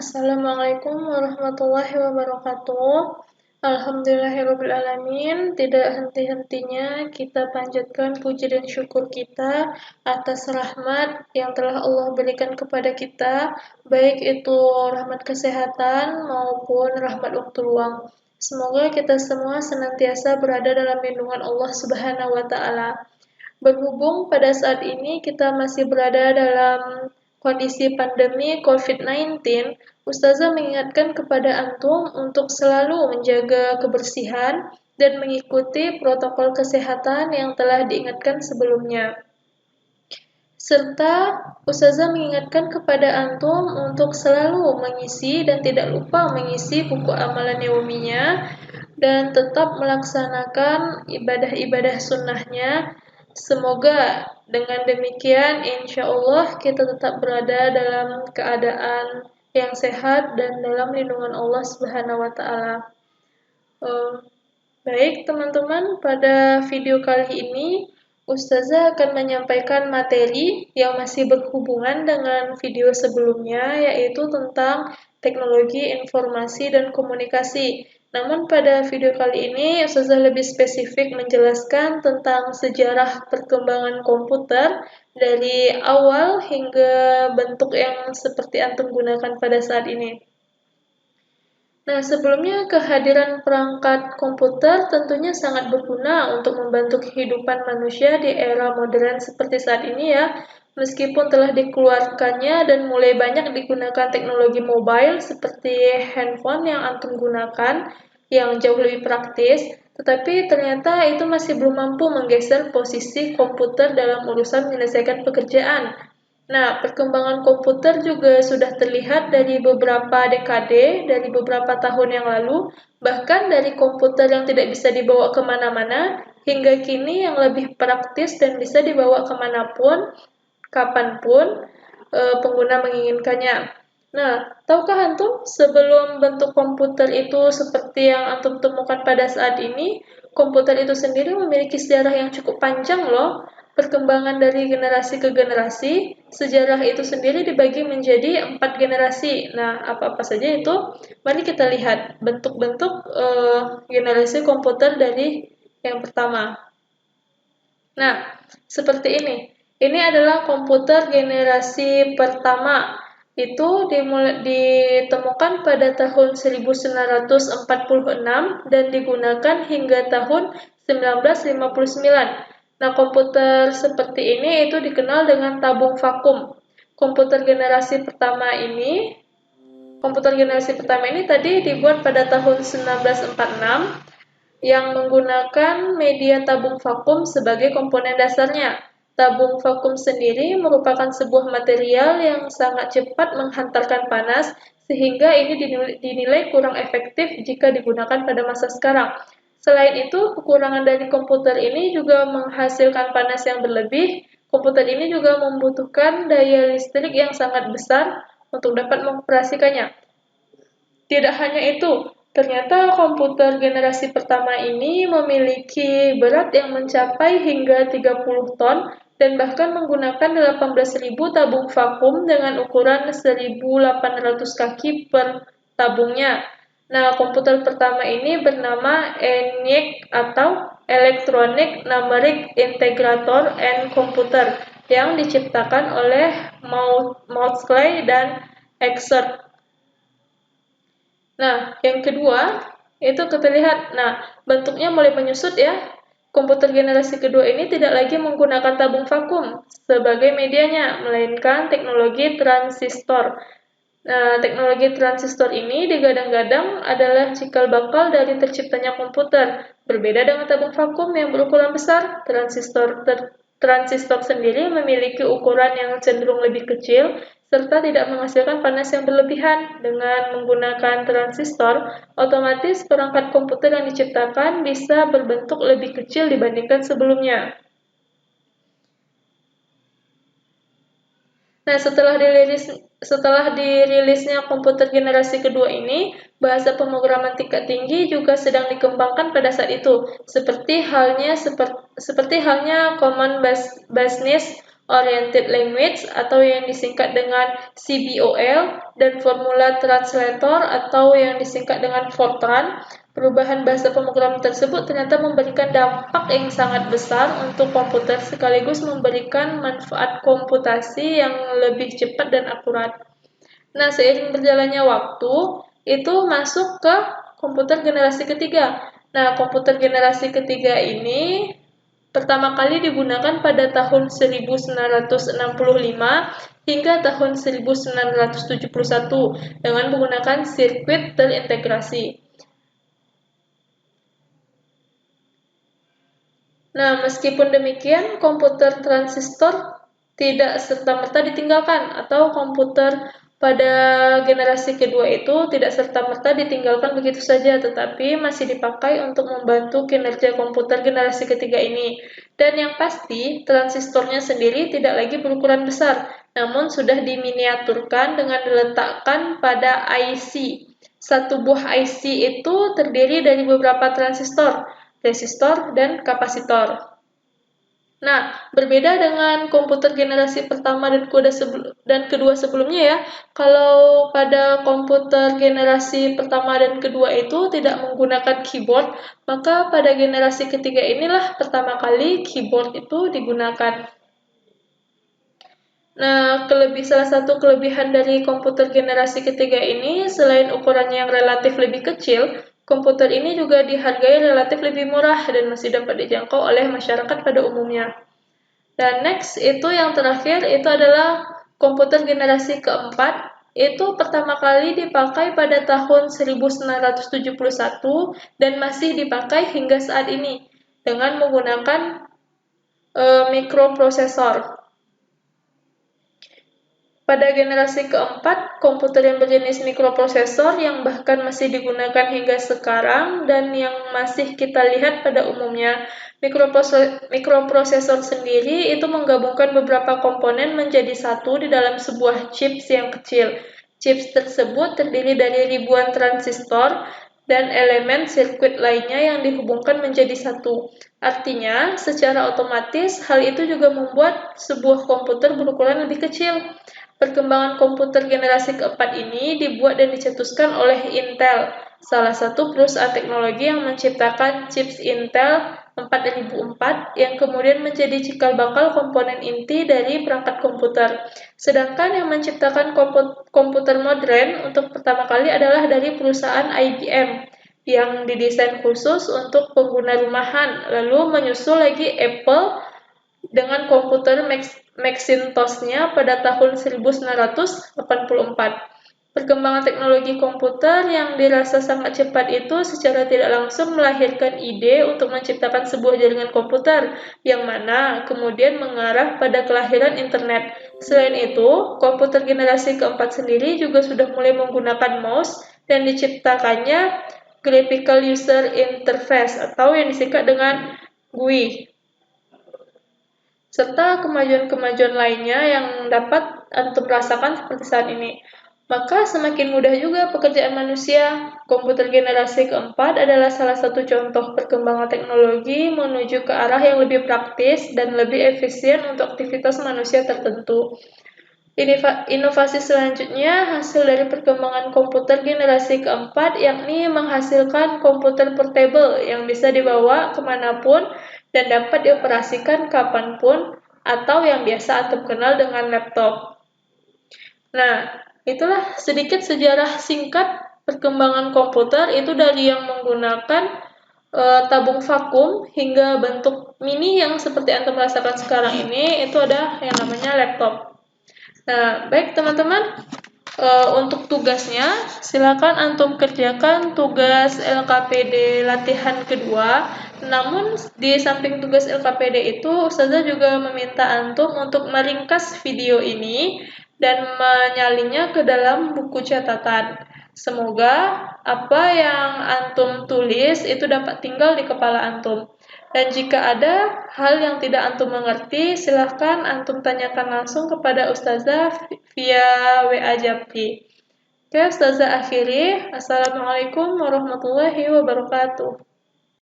Assalamualaikum warahmatullahi wabarakatuh. Alhamdulillahirrabbilalamin. Tidak henti-hentinya kita panjatkan puji dan syukur kita atas rahmat yang telah Allah berikan kepada kita, baik itu rahmat kesehatan maupun rahmat waktu luang. Semoga kita semua senantiasa berada dalam lindungan Allah Subhanahu wa taala. Berhubung pada saat ini kita masih berada dalam kondisi pandemi COVID-19, Ustazah mengingatkan kepada antum untuk selalu menjaga kebersihan dan mengikuti protokol kesehatan yang telah diingatkan sebelumnya. Serta Ustazah mengingatkan kepada antum untuk selalu mengisi dan tidak lupa mengisi buku amalan yauminya dan tetap melaksanakan ibadah-ibadah sunnahnya. Semoga dengan demikian insya Allah kita tetap berada dalam keadaan yang sehat dan dalam lindungan Allah Subhanahu wa taala. Baik teman-teman, pada video kali ini Ustazah akan menyampaikan materi yang masih berhubungan dengan video sebelumnya, yaitu tentang teknologi informasi dan komunikasi. Namun pada video kali ini Ustazah lebih spesifik menjelaskan tentang sejarah perkembangan komputer dari awal hingga bentuk yang seperti antum gunakan pada saat ini. Nah, sebelumnya kehadiran perangkat komputer tentunya sangat berguna untuk membantu kehidupan manusia di era modern seperti saat ini ya. Meskipun telah dikeluarkannya dan mulai banyak digunakan teknologi mobile seperti handphone yang antum gunakan, yang jauh lebih praktis, tetapi ternyata itu masih belum mampu menggeser posisi komputer dalam urusan menyelesaikan pekerjaan. Nah, perkembangan komputer juga sudah terlihat dari beberapa dekade, dari beberapa tahun yang lalu, bahkan dari komputer yang tidak bisa dibawa kemana-mana, hingga kini yang lebih praktis dan bisa dibawa kemanapun, kapanpun pengguna menginginkannya. Nah, tahukah antum sebelum bentuk komputer itu seperti yang antum temukan pada saat ini, komputer itu sendiri memiliki sejarah yang cukup panjang loh. Perkembangan dari generasi ke generasi, sejarah itu sendiri dibagi menjadi 4 generasi. Nah, apa-apa saja itu? Mari kita lihat bentuk-bentuk generasi komputer dari yang pertama. Nah, seperti ini. Ini adalah komputer generasi pertama. Itu ditemukan pada tahun 1946 dan digunakan hingga tahun 1959. Nah, komputer seperti ini itu dikenal dengan tabung vakum. Komputer generasi pertama ini tadi dibuat pada tahun 1946 yang menggunakan media tabung vakum sebagai komponen dasarnya. Tabung vakum sendiri merupakan sebuah material yang sangat cepat menghantarkan panas, sehingga ini dinilai kurang efektif jika digunakan pada masa sekarang. Selain itu, kekurangan dari komputer ini juga menghasilkan panas yang berlebih. Komputer ini juga membutuhkan daya listrik yang sangat besar untuk dapat mengoperasikannya. Tidak hanya itu, ternyata komputer generasi pertama ini memiliki berat yang mencapai hingga 30 ton dan bahkan menggunakan 18.000 tabung vakum dengan ukuran 1.800 kaki per tabungnya. Nah, komputer pertama ini bernama ENIAC atau Electronic Numeric Integrator and Computer yang diciptakan oleh Maudslay dan Exert. Nah, yang kedua, itu kita lihat, nah, bentuknya mulai menyusut ya. Komputer generasi kedua ini tidak lagi menggunakan tabung vakum sebagai medianya, melainkan teknologi transistor. Nah, teknologi transistor ini digadang-gadang adalah cikal bakal dari terciptanya komputer. Berbeda dengan tabung vakum yang berukuran besar, transistor sendiri memiliki ukuran yang cenderung lebih kecil, serta tidak menghasilkan panas yang berlebihan. Dengan menggunakan transistor, otomatis perangkat komputer yang diciptakan bisa berbentuk lebih kecil dibandingkan sebelumnya. Nah, setelah dirilisnya komputer generasi kedua ini, bahasa pemrograman tingkat tinggi juga sedang dikembangkan pada saat itu, seperti halnya Common Business Oriented Language atau yang disingkat dengan CBOL, dan Formula Translator atau yang disingkat dengan Fortran. Perubahan bahasa pemrograman tersebut ternyata memberikan dampak yang sangat besar untuk komputer sekaligus memberikan manfaat komputasi yang lebih cepat dan akurat. Nah, seiring berjalannya waktu, itu masuk ke komputer generasi ketiga. Nah, komputer generasi ketiga ini pertama kali digunakan pada tahun 1965 hingga tahun 1971 dengan menggunakan sirkuit terintegrasi. Nah, meskipun demikian, komputer transistor tidak serta-merta ditinggalkan, atau komputer pada generasi kedua itu tidak serta-merta ditinggalkan begitu saja, tetapi masih dipakai untuk membantu kinerja komputer generasi ketiga ini. Dan yang pasti, transistornya sendiri tidak lagi berukuran besar, namun sudah diminiaturkan dengan diletakkan pada IC. Satu buah IC itu terdiri dari beberapa transistor, resistor, dan kapasitor. Nah, berbeda dengan komputer generasi pertama dan kedua sebelumnya ya. Kalau pada komputer generasi pertama dan kedua itu tidak menggunakan keyboard, maka pada generasi ketiga inilah pertama kali keyboard itu digunakan. Nah, salah satu kelebihan dari komputer generasi ketiga ini, selain ukurannya yang relatif lebih kecil, komputer ini juga dihargai relatif lebih murah dan masih dapat dijangkau oleh masyarakat pada umumnya. Dan next, itu yang terakhir, itu adalah komputer generasi keempat. Itu pertama kali dipakai pada tahun 1971 dan masih dipakai hingga saat ini dengan menggunakan mikroprosesor. Pada generasi keempat, komputer yang berjenis mikroprosesor yang bahkan masih digunakan hingga sekarang dan yang masih kita lihat pada umumnya. Mikroprosesor sendiri itu menggabungkan beberapa komponen menjadi satu di dalam sebuah chips yang kecil. Chips tersebut terdiri dari ribuan transistor dan elemen sirkuit lainnya yang dihubungkan menjadi satu. Artinya, secara otomatis, hal itu juga membuat sebuah komputer berukuran lebih kecil. Perkembangan komputer generasi keempat ini dibuat dan dicetuskan oleh Intel, salah satu perusahaan teknologi yang menciptakan chips Intel 4004 yang kemudian menjadi cikal bakal komponen inti dari perangkat komputer. Sedangkan yang menciptakan komputer modern untuk pertama kali adalah dari perusahaan IBM yang didesain khusus untuk pengguna rumahan, lalu menyusul lagi Apple dengan komputer Macintosh-nya pada tahun 1984. Perkembangan teknologi komputer yang dirasa sangat cepat itu secara tidak langsung melahirkan ide untuk menciptakan sebuah jaringan komputer, yang mana kemudian mengarah pada kelahiran internet. Selain itu, komputer generasi keempat sendiri juga sudah mulai menggunakan mouse dan diciptakannya Graphical User Interface atau yang disingkat dengan GUI, serta kemajuan-kemajuan lainnya yang dapat Antum rasakan seperti saat ini. Maka semakin mudah juga pekerjaan manusia. Komputer generasi keempat adalah salah satu contoh perkembangan teknologi menuju ke arah yang lebih praktis dan lebih efisien untuk aktivitas manusia tertentu. Inovasi selanjutnya hasil dari perkembangan komputer generasi keempat, yakni menghasilkan komputer portable yang bisa dibawa kemanapun dan dapat dioperasikan kapanpun, atau yang biasa Antum kenal dengan laptop. Nah, itulah sedikit sejarah singkat perkembangan komputer, itu dari yang menggunakan tabung vakum hingga bentuk mini yang seperti Antum rasakan sekarang ini, itu ada yang namanya laptop. Nah, baik teman-teman, untuk tugasnya silakan Antum kerjakan tugas LKPD latihan kedua. Namun di samping tugas LKPD itu, Ustazah juga meminta Antum untuk meringkas video ini dan menyalinnya ke dalam buku catatan. Semoga apa yang Antum tulis itu dapat tinggal di kepala Antum. Dan jika ada hal yang tidak Antum mengerti, silahkan Antum tanyakan langsung kepada Ustazah via WA Japri. Oke, Ustazah akhiri. Assalamualaikum warahmatullahi wabarakatuh.